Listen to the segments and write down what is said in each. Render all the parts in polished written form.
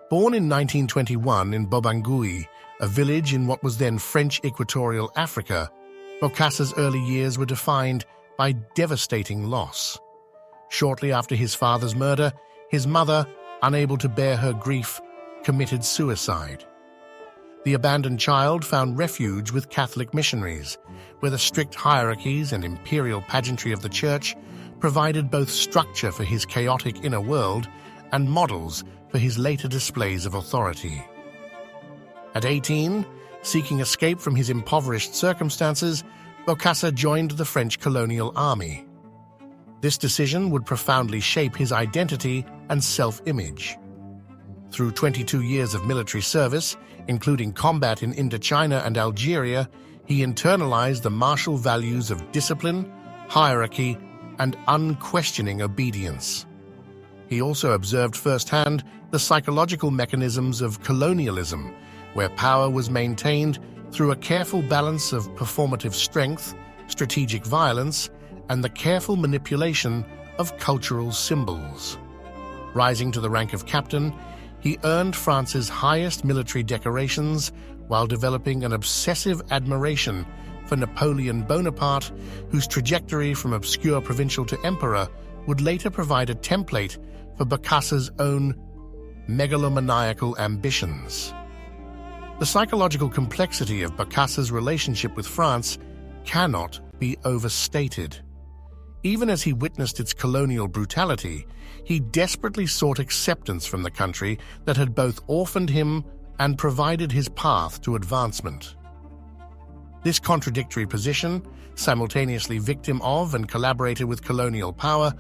Born in 1921 in Bobangui, a village in what was then French Equatorial Africa, Bokassa's early years were defined by devastating loss. Shortly after his father's murder, his mother, unable to bear her grief, committed suicide. The abandoned child found refuge with Catholic missionaries, where the strict hierarchies and imperial pageantry of the church provided both structure for his chaotic inner world and models for his later displays of authority. At 18, seeking escape from his impoverished circumstances, Bokassa joined the French colonial army. This decision would profoundly shape his identity and self-image. Through 22 years of military service, including combat in Indochina and Algeria, he internalized the martial values of discipline, hierarchy, and unquestioning obedience. He also observed firsthand the psychological mechanisms of colonialism, where power was maintained through a careful balance of performative strength, strategic violence, and the careful manipulation of cultural symbols. Rising to the rank of captain, he earned France's highest military decorations while developing an obsessive admiration for Napoleon Bonaparte, whose trajectory from obscure provincial to emperor would later provide a template for Bokassa's own megalomaniacal ambitions. The psychological complexity of Bokassa's relationship with France cannot be overstated. Even as he witnessed its colonial brutality, he desperately sought acceptance from the country that had both orphaned him and provided his path to advancement. This contradictory position, simultaneously victim of and collaborator with colonial power,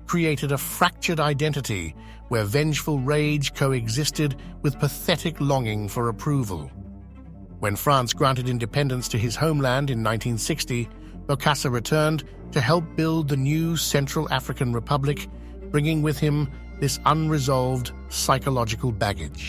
created a fractured identity where vengeful rage coexisted with pathetic longing for approval. When France granted independence to his homeland in 1960, Bokassa returned to help build the new Central African Republic, bringing with him this unresolved psychological baggage.